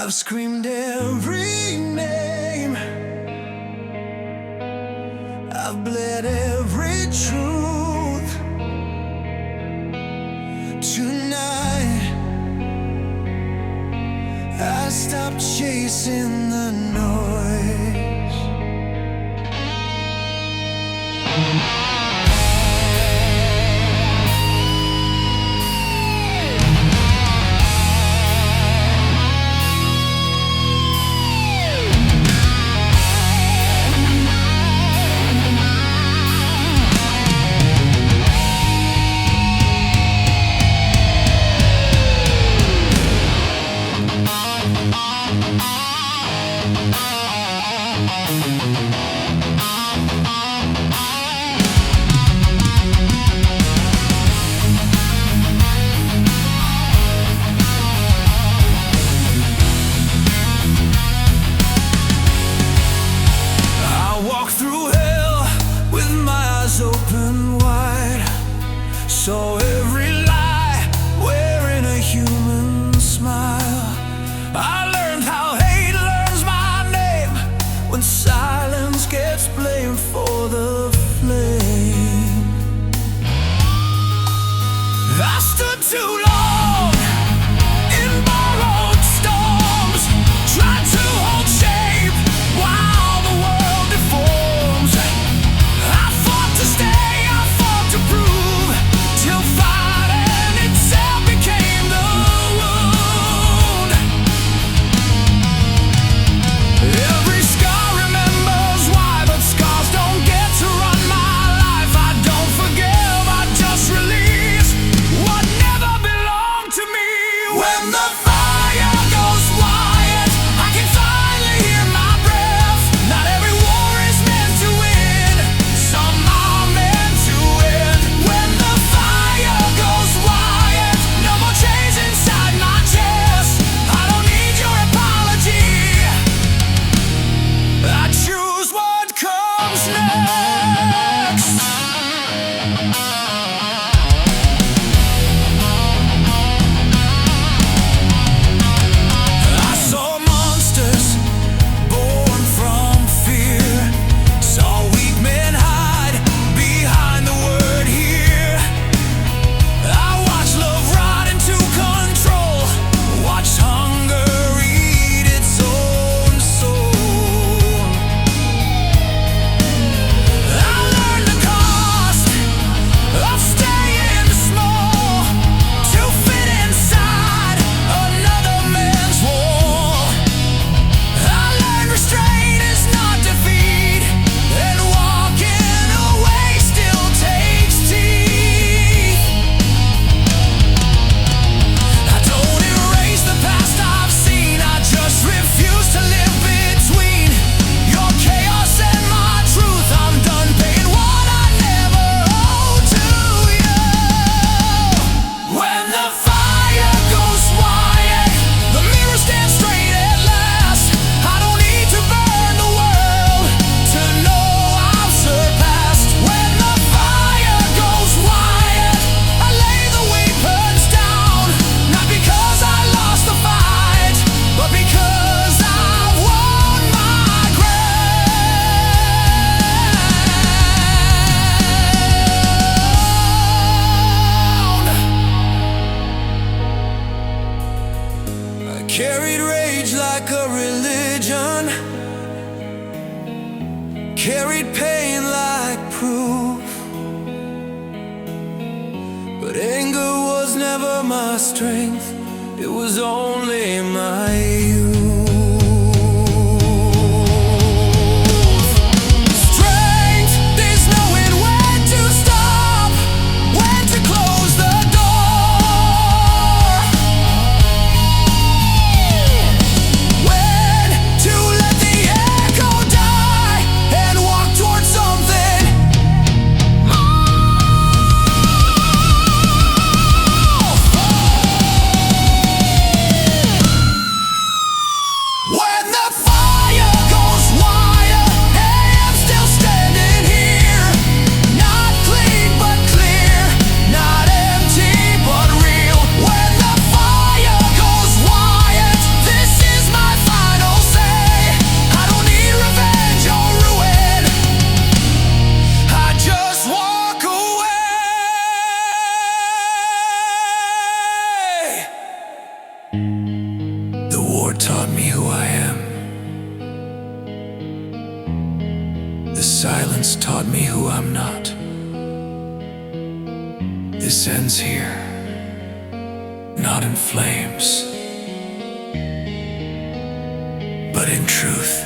I've screamed every name, I've bled every truth. Tonight I stopped chasing the noise. Open wide, saw every lie wearing a human smile. I learned how hate learns my name when silence gets blamed for the flame. I stood too long in borrowed storms, tried to hold shape while the world deforms. I fought to stay, I fought to prove, till fighting itself became the wound. Every scar remembers why, but scars don't get to run my life. I don't forgive, I just release what never belonged to me. When the fire goes wild, I can finally hear my breath. Not every war is meant to win, some are meant to end. When the fire goes wild, no more chains inside my chest. I don't need your apology, I choose what comes next. I saw monsters born from fear, saw weak men hide behind the word here. I watched love rot into control, watched hunger eat its own soul. I learned the cost of staying small, to fit inside another man's wall. I learned restraint is not defeat, and walking away still takes teeth. I don't erase the past I've seen, I just refuse to live between your chaos and my truth. I'm done paying what I never owed to you. When the fire goes wild, the mirror stands straight at last. I don't need to burn the world to know I've surpassed. When the fire goes wild, I lay the weapons down, not because I lost the fight, but because I've won my ground. I carried rage like a religion, carried pain like proof, but anger was never my strength, it was only my youth. Strength is knowing when to stop, when to close the door, when to let the echo die and walk towards something more. I'm not. This ends here, not in flames, but in truth.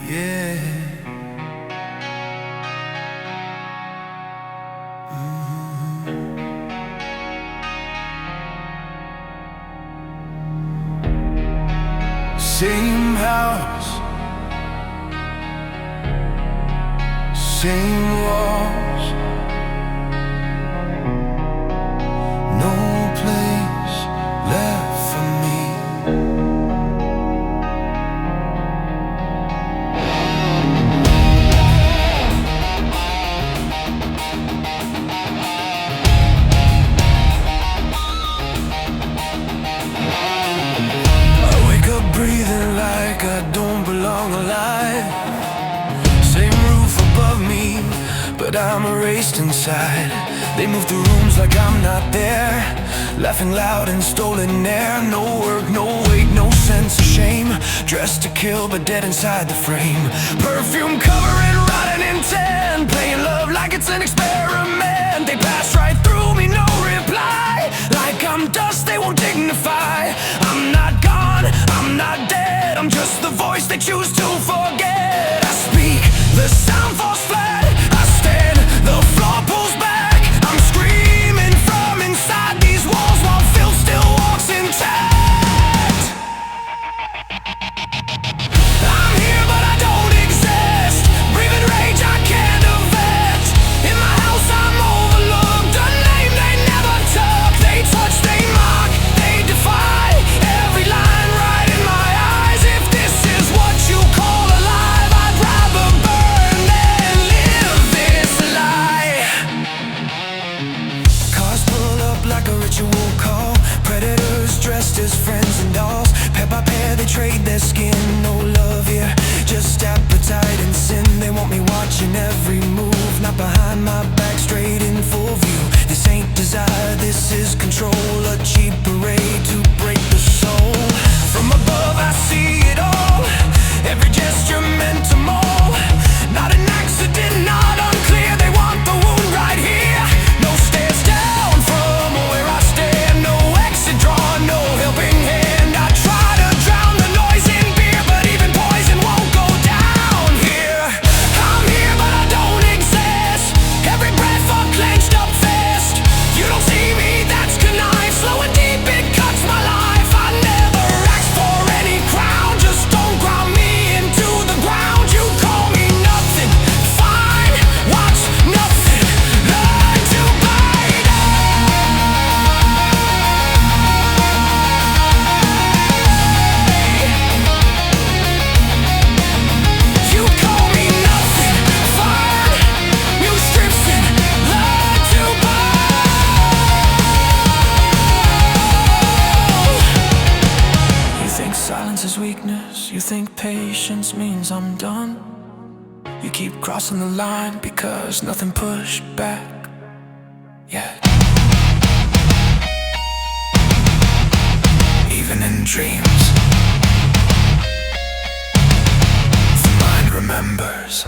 Yeah. Same house, same walls, no place left for me. Breathing like I don't belong alive. Same roof above me, but I'm erased inside. They move the rooms like I'm not there, laughing loud in stolen air. No work, no weight, no sense of shame. Dressed to kill but dead inside the frame. Perfume covering rotten intent, playing love like it's an experiment. They pass right through me, no reply. Like I'm dust they won't dignify. I'm not gone, I'm not dead, I'm just the voice they choose to forget. I speak, the sound falls flat. I stand, the floor pulls back. I'm screaming from inside these walls while filth still walks intact. I'm here but I don't exist, breathing rage I can't avenge. In my house I'm overlooked, a name they never took. They touch, they mock, they defy every line right in my eyes. If this is what you call alive, I'd rather burn than live this lie. Cars pull up like a ritual call, predators dressed as friends and dolls. Pair by pair they trade their skin, no love here, just appetite and sin. They want me watching every move, not behind my back, straight in full view. This ain't desire, this is control, a cheap parade to break the soul. From above I see it all, every gesture meant to maul. Not an accident, not unclear, they want the wound right here. No stairs down from where I stand, no exit drawn, no helping hand. I try to drown the noise in beer, but even poison won't go down here. I'm here but I don't exist, every breath a clenched up fist. You don't see me, that's connive, slow and deep it cuts my life. I never asked for any crown, just don't ground me into the ground. You call me nothing, fine, watch nothing, learn to bite. You call me nothing, fine, new strips and learn to bite. You think silence is weakness, you think patience means I'm done. You keep crossing the line because nothing pushed back yet. Even in dreams, the mind remembers.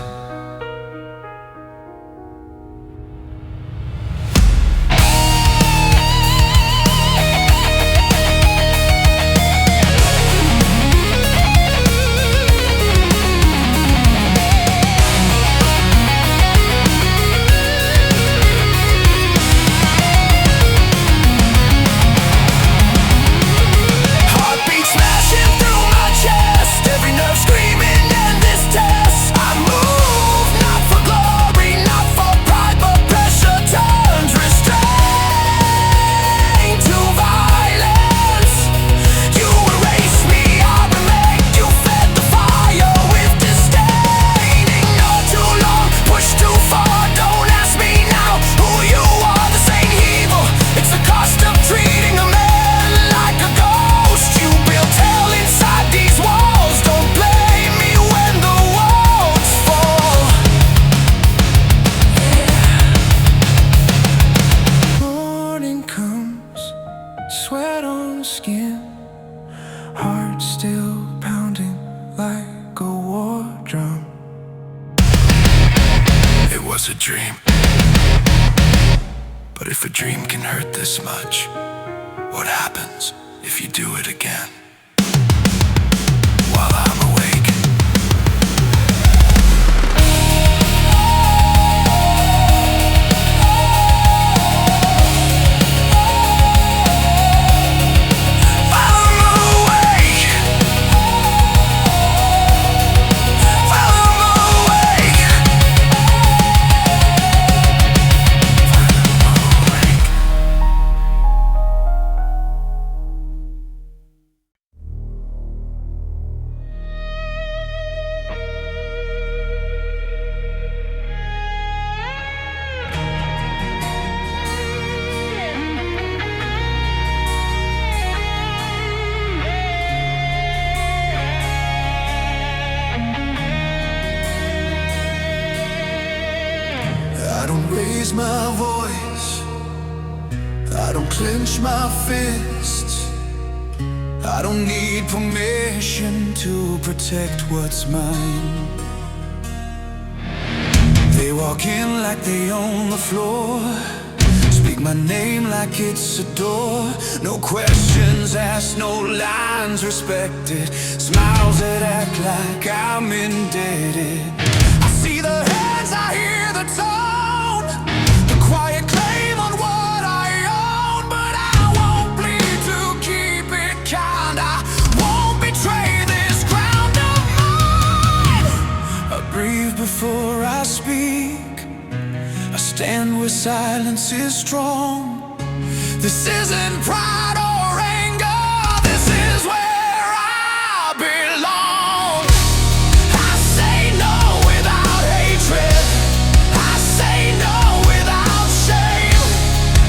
But if a dream can hurt this much, what happens if you do it again? While I'm awake, I don't raise my voice, I don't clench my fists, I don't need permission to protect what's mine. They walk in like they own the floor, speak my name like it's a door. No questions asked, no lines respected, smiles that act like I'm indebted. I see the hands, I hear the tone, the quiet claim on what I own. But I won't bleed to keep it kind, I won't betray this ground of mine. I breathe before I speak, I stand where silence is strong. This isn't pride or anger, this is where I belong. I say no without hatred, I say no without shame.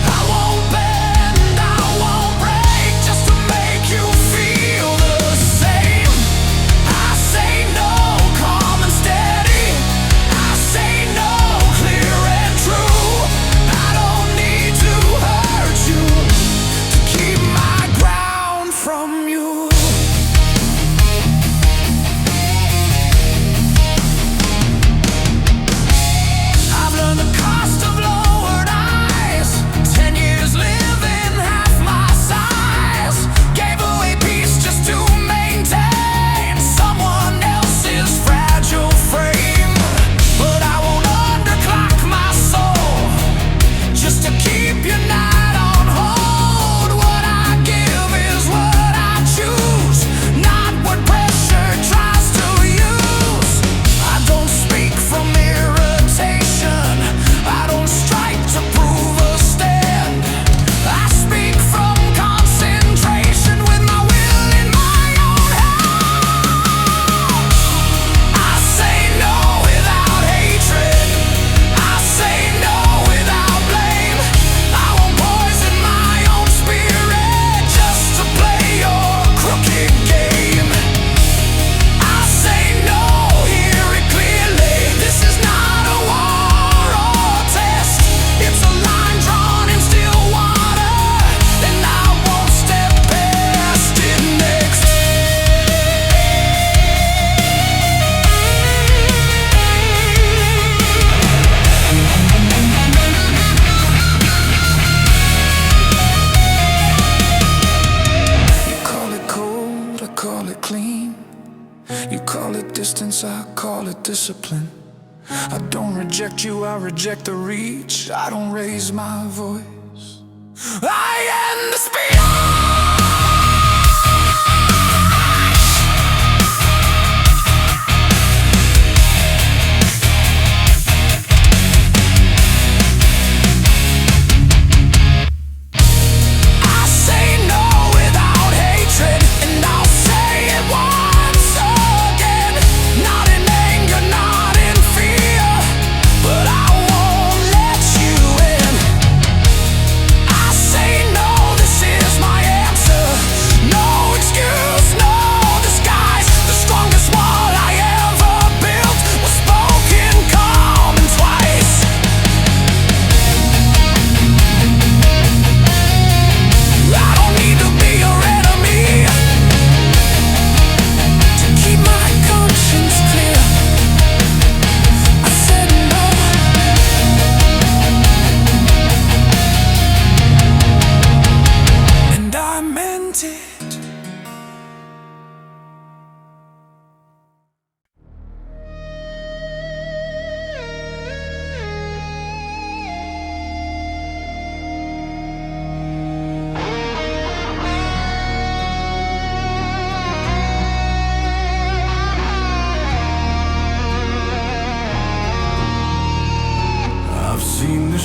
I won't bend, I won't break, just to make you feel the same. I say no calm and steady, I say no clear and true. I don't need to hurt you to keep my ground from you. I've learned the cost of lowered eyes, 10 years living half my size. Gave away peace just to maintain someone else's fragile frame. But I won't underclock my soul just to keep your night on hold. What I give is what I choose, not what pressure tries to use. I don't speak from irritation, I don't strike to prove a stand. I speak from concentration with my will in my own hands. I say no without hatred, I say no without blame. I won't poison my own spirit just to play your crooked game. I say no, hear it clearly, this is not a war or test. It's a line drawn in still water, and I won't step past it next. You call it cold, I call it clean. You call it distance, I call it discipline. I don't reject you, I reject the reach. I don't raise my voice, I end the speech. I say no without hatred, and I'll say it once again. Not in anger, not in fear, but I won't let you in. I say no, this is my answer.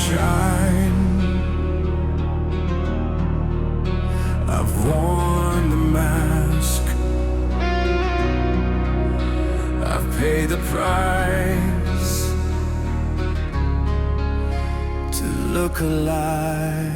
shine. I've worn the mask, I've paid the price to look alive.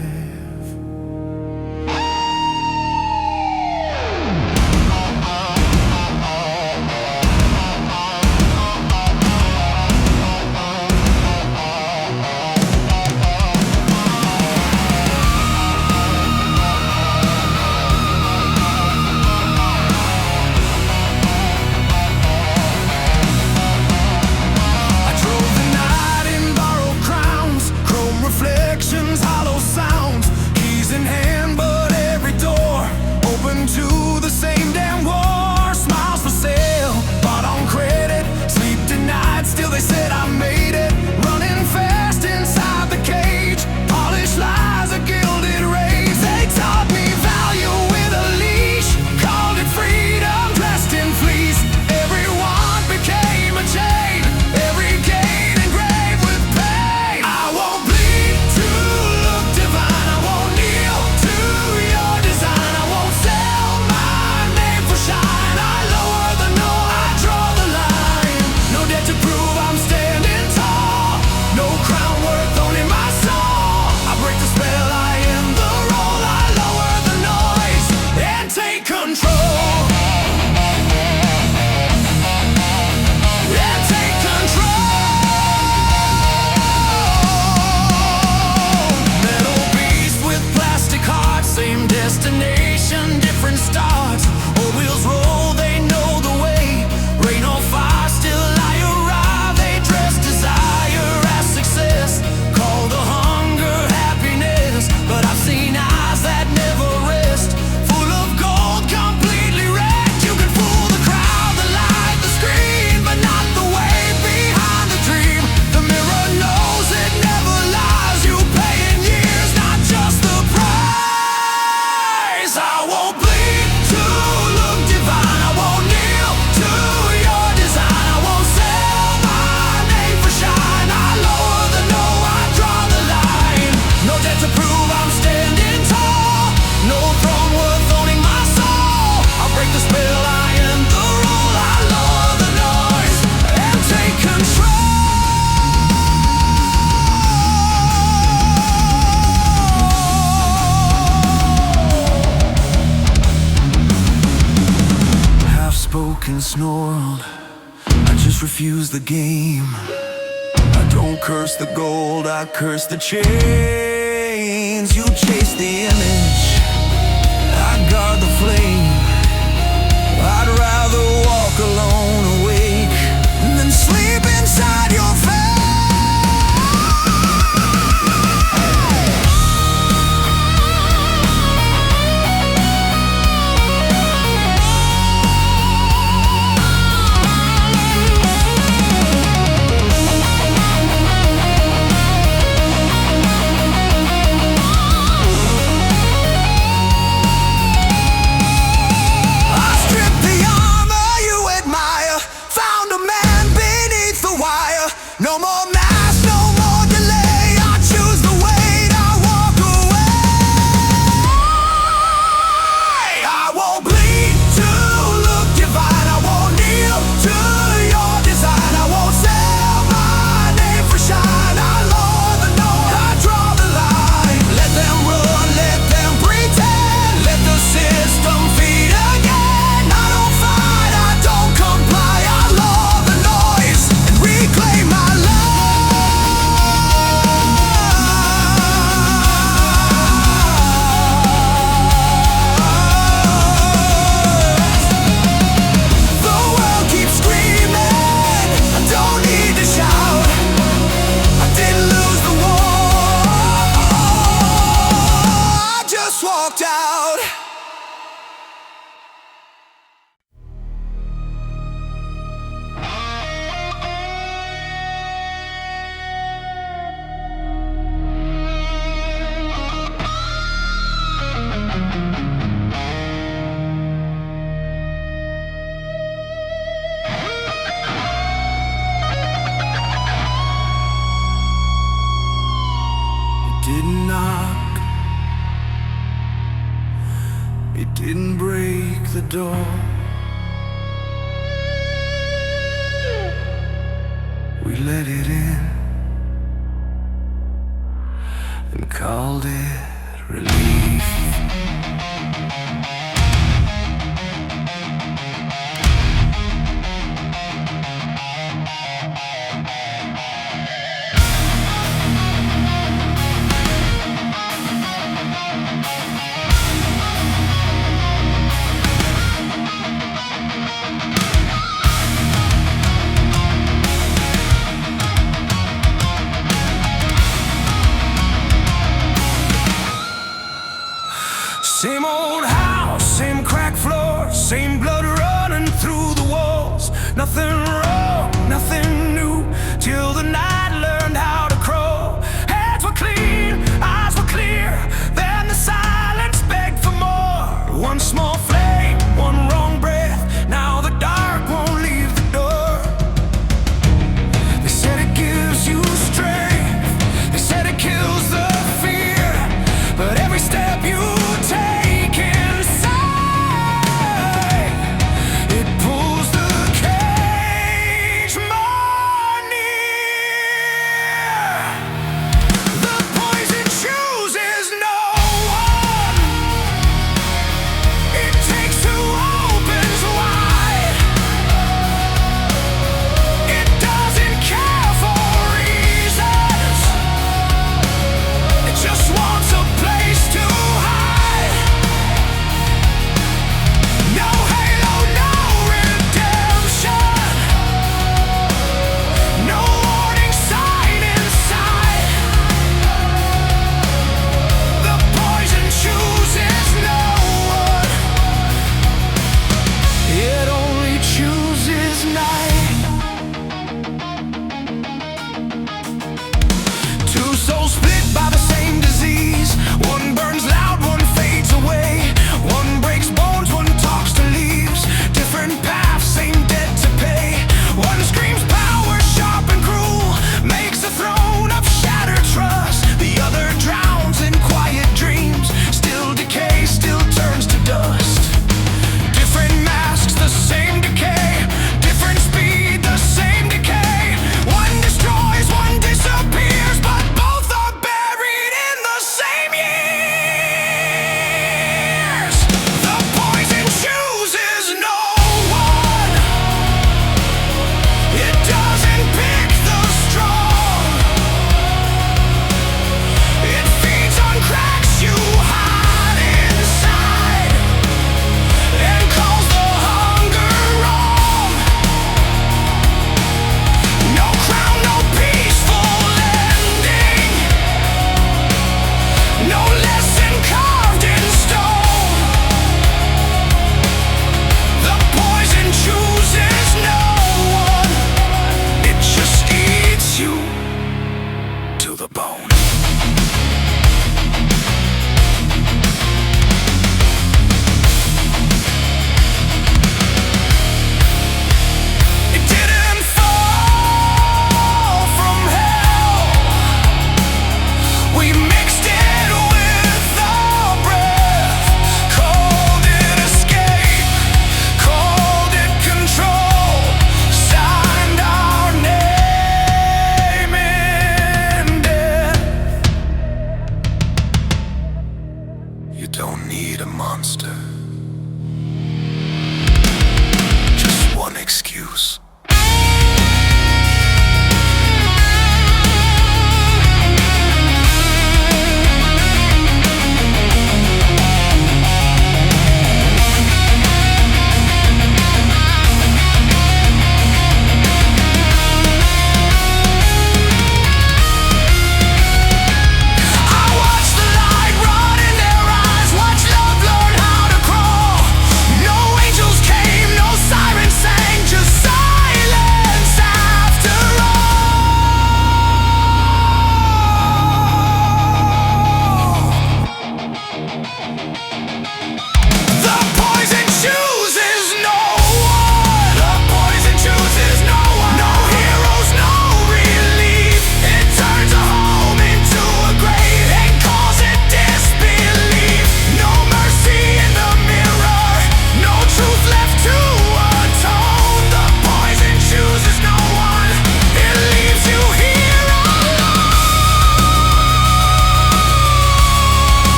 Hollow sounds, keys in hand, but every door open to the same damn war. Smiles for sale, bought on credit, sleep denied, still they said I made it. Running fast inside the cage, polished lies, a gilded rage. They taught me value with a leash, called it freedom, dressed in fleece. Everyone became a chain, every gate engraved with pain. I won't bleed to look divine, I won't kneel to your design. I won't sell my name for shine. I lower the no, I draw the line. No debt to prove I'm standing tall, no crown worth owning my soul. I break the spell, I end the role. I lower the noise and take control. And take control. Metal beast with plastic hearts, same destination, different starts. Old wheels roll, they know the way. Rain or fire, still I arrive. They dress desire as success, call the hunger happiness. But I've seen eyes that never rest, full of gold, completely wrecked. You can fool the crowd, the light, the screen, but not the way behind the dream. The mirror knows it never lies. You pay in years, not just the price. I won't bleed to look divine, I won't kneel to your design. I won't sell my name for shine. I lower the no, I draw the line. No debt to prove I'm standing tall, no throne worth owning my soul. I break the spell, I end the role. I lower the noise and take control. Half-spoken, snarled, I just refuse the game. I don't curse the gold, I curse the chains. You chase the image, I guard the flame. I'd rather walk alone, awake, than sleep inside your face. didn't knock, it didn't break the door. We let it in and called it relief. Same old house, same cracked floors, same blood running through the walls. Nothing wrong, nothing new, till the night learned how to crawl. Heads were clean, eyes were clear, then the silence begged for more. One small flame, one wrong breath, now the dark won't leave the door. They said it gives you strength, they said it kills the fear, but every step you take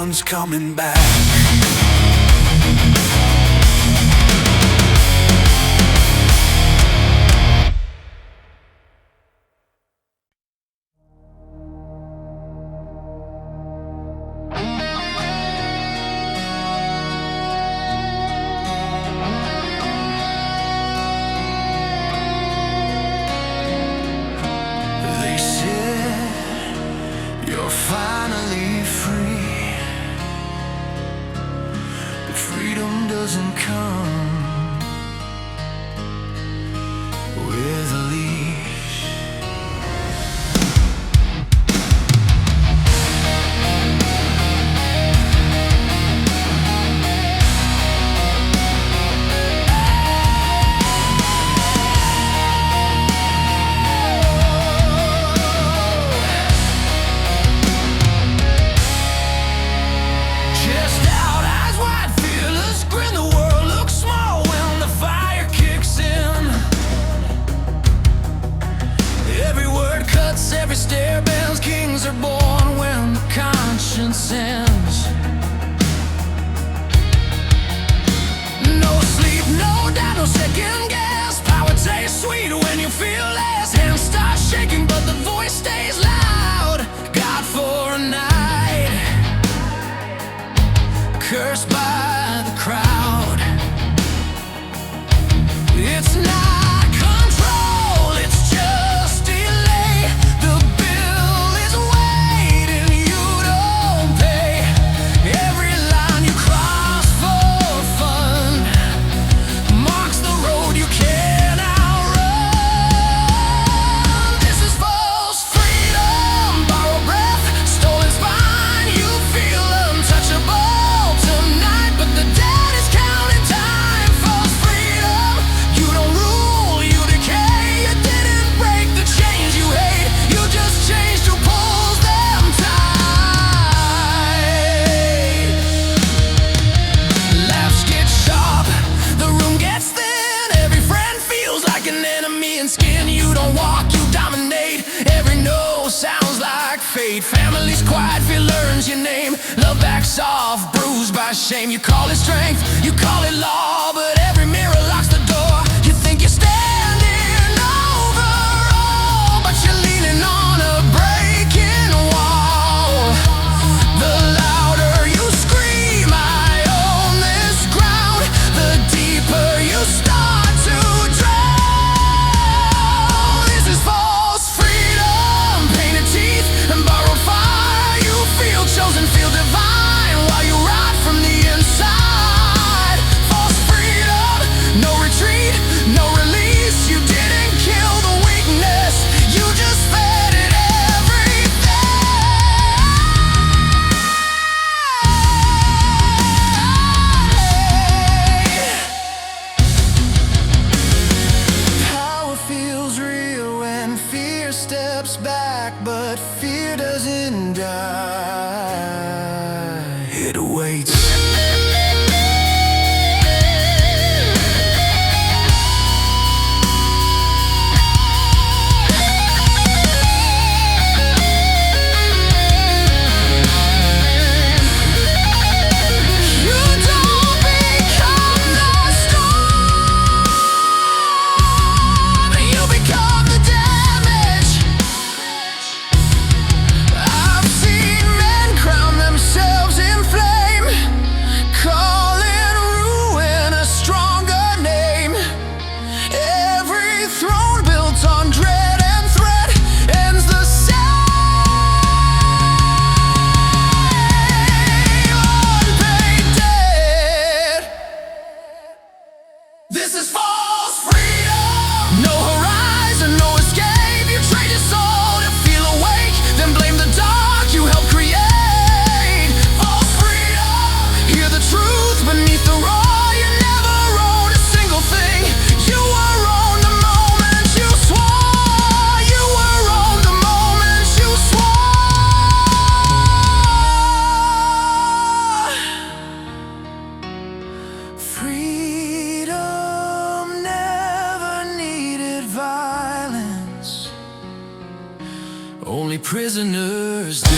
one's coming back. They said you're finally free, but freedom doesn't come with a leash. Chest out, eyes wide, fearless grin. The world looks small when the fire kicks in. Every word cuts, every stare bends. Kings are born when the conscience ends. No sleep, no doubt, no second guess. Power tastes sweet when you feel less. Hands start shaking, but the voice stays loud. God for a night, cursed by the crowd. It's not control, it's just delay. The bill is waiting, you don't pay. Every line you cross for fun marks the road you can't outrun. This is false freedom, borrowed breath, stolen spine. You feel untouchable tonight, but the dead is counting time. False freedom, you don't rule, you decay. You didn't break the chains you hate, you just changed who pulls them tight. Laughs get sharp, the room gets thin. Every friend feels like an enemy in skin. You don't walk, you dominate. Every no sounds like fate. Family's quiet, fear learns your name. Love backs off, bruised by shame. You call it strength, you call it law, but every mirror locks the door. You think you're standing over all, but you're leaning on a breaking wall. The louder you scream, I own this ground, the deeper you start to drown. This is false freedom, painted teeth and borrowed fire. You feel chosen, feel divine while you rot from the inside. False freedom, no retreat, no release. You didn't kill the weakness, you just fed it everything. Power feels real when fear steps back, but fear doesn't die, it waits. You don't become the storm, you become the damage. I've seen men crown themselves in flame, calling ruin a stronger name. Every throne built on dread and threat ends the same. Unpaid debt. This is false freedom. No horizon, no escape. You trade your soul to feel awake, then blame the dark you helped create. False freedom. Hear the truth beneath the roar. You never owned a single thing. You were owned the moment you swore. You were owned the moment you swore. Freedom never needed violence, only prisoners do.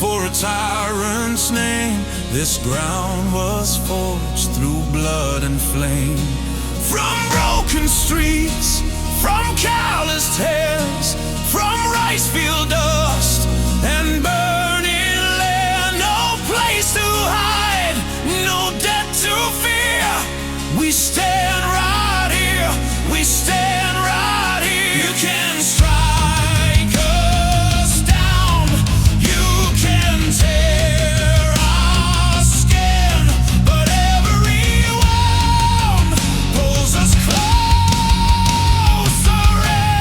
for a tyrant's name. This ground was forged through blood and flame. From broken streets, from calloused hands, from rice field dust and burning land. No place to hide, no debt to fear. We stand right here, we stand right here. You can strike us down, you can tear our skin, but everyone pulls us closer in.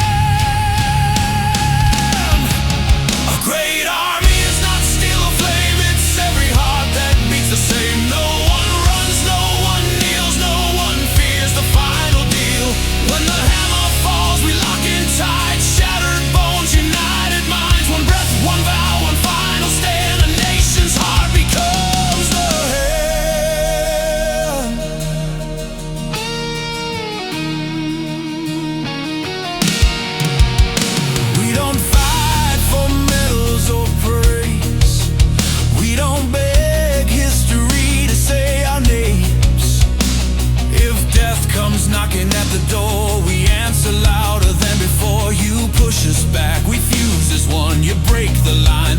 A great army is not still a flame, it's every heart that beats the same. No one runs, no one kneels, no one fears the final deal. When the hammer falls, we lock in tight, shattered bones, united minds. One breath, one vow, one final stand. A nation's heart becomes the hand. We don't fight for medals or praise. We don't beg history to say our names. If death comes knocking at the door, we answer louder than before. You push us back, we fuse as one. You break the line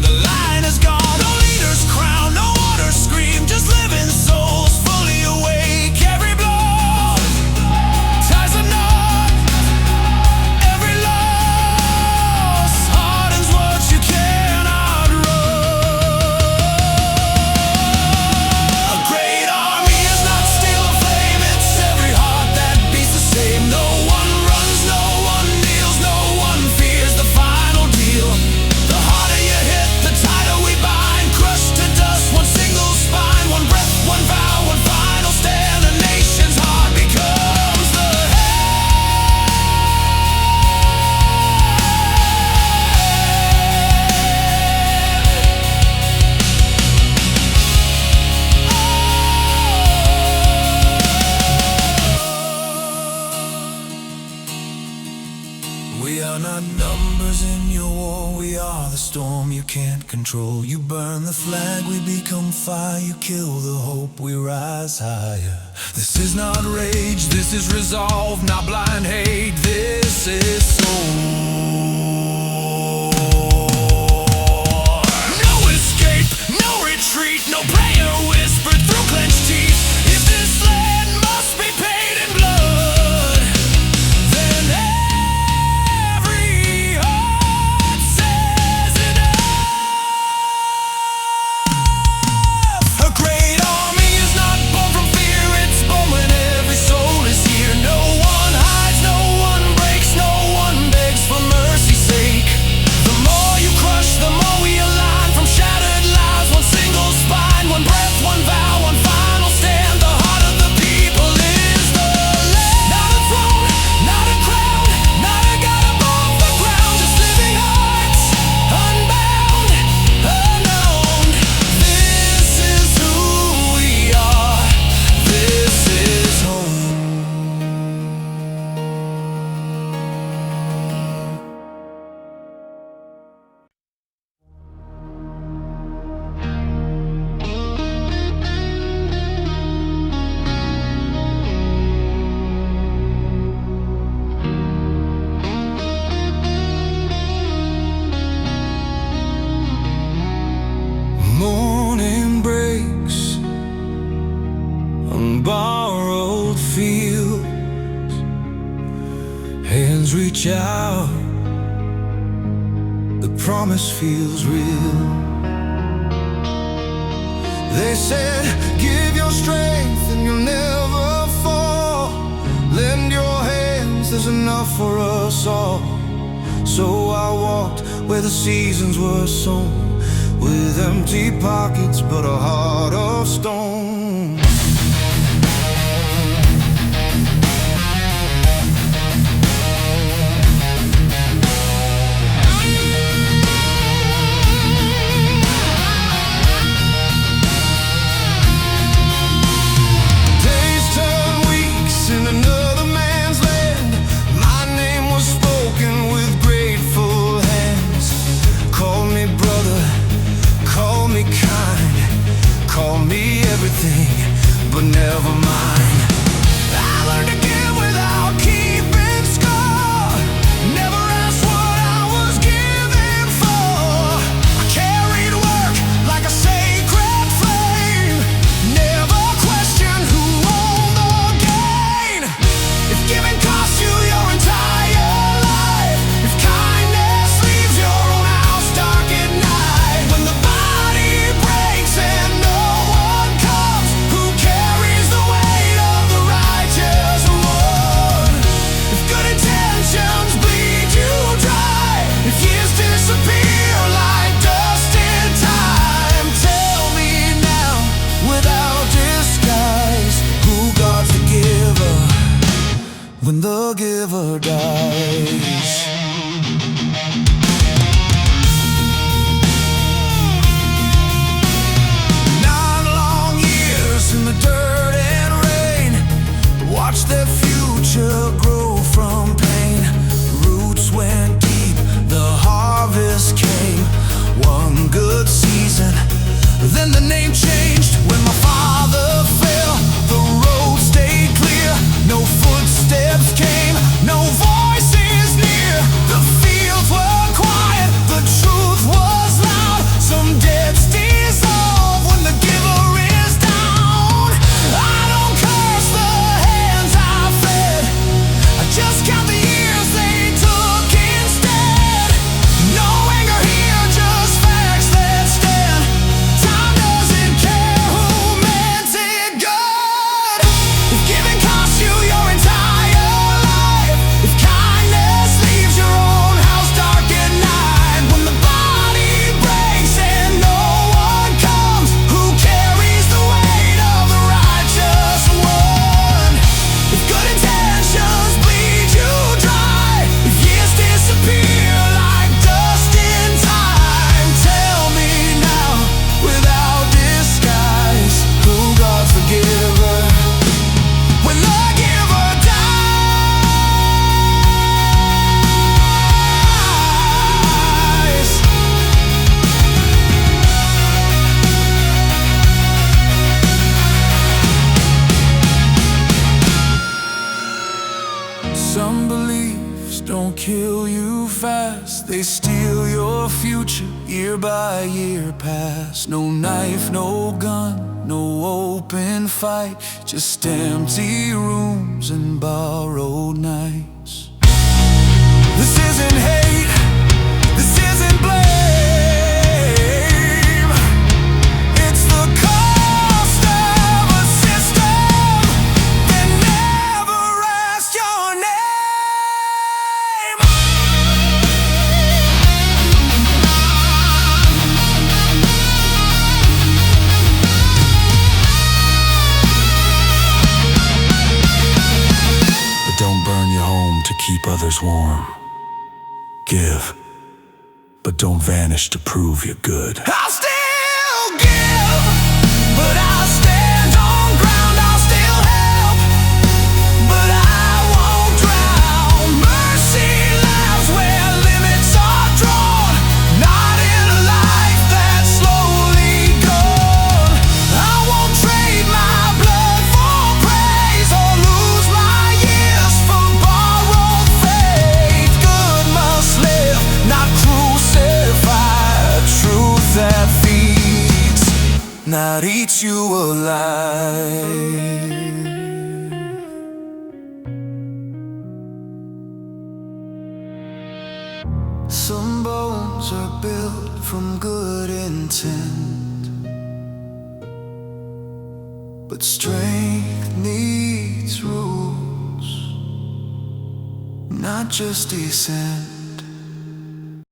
is gone. No leader's crown, no order scream, just living souls fully awake. Every blow ties a knot, every loss hardens what you cannot run. A great army is not still a flame, it's every heart that beats the same. No one runs, no one kneels, no one fears the final deal. The harder you hit, the tighter we bind, crushed to dust, one single spine. One breath, one vow, one final stand. A nation's heart becomes the We are not numbers in your war, we are the storm you can't control. You burn the flag, we become fire. You kill the hope, we rise higher. This is not rage, this is resolve, not blind hate. This is soul. No escape, no retreat, no prayer whispered through clenched teeth. If this land must be paid in blood, then every heart says enough. A great army is not born from fear, it's born when every soul is here. No one hides, no one breaks, no one begs for mercy's sake. The more you crush, the more we align. From shattered lives, one single spine. One breath, one vow, one final stand. The heart of the people is the land. Not a throne, not a crown, not a god above the ground. Just living hearts, unbound, unknown. This is who we are, this is home. Morning breaks on borrowed fields. Hands reach out, the promise feels real. They said, give your strength and you'll never fall. Lend your hands, there's enough for us all. So I walked where the seasons were sown, with empty pockets but a heart of stone. Days turn weeks in another man's land. My name was spoken with grateful hands. Call me brother, call good season. Then the name changed when my father fell. The road stayed clear, no footsteps came, no voices near. The fields were quiet, the truth was loud. Some debts dissolve when the giver is down. I don't curse the hands I fed, I just count the years they took instead. No anger here, just facts that stand. Time doesn't care who meant it good. If giving costs you your entire life, if kindness leaves your own house dark at night, when the body breaks and no one comes, who carries the weight of the righteous one? If good intentions bleed you dry, if years disappear like dust in time, tell me now, without disguise, who God's the giver when the giver dies? Some beliefs don't kill you fast, they steal your future year by year past. No knife, no gun, no open fight, just empty rooms and borrowed nights. This isn't hate, this isn't blame. It's the cost of a system that never asked your name. But don't burn your home to keep others warm. Give, but don't vanish to prove you're good. I'll still give, but I'll stand on ground. I'll still help, but I won't drown. Mercy lives where limits are drawn, not in a life that's slowly gone. I won't trade my blood for praise or lose my years for borrowed faith. Good must live, not crucified. Truth that feeds, not eats you alive. Some bones are built from good intent, but strength needs rules, not just descent.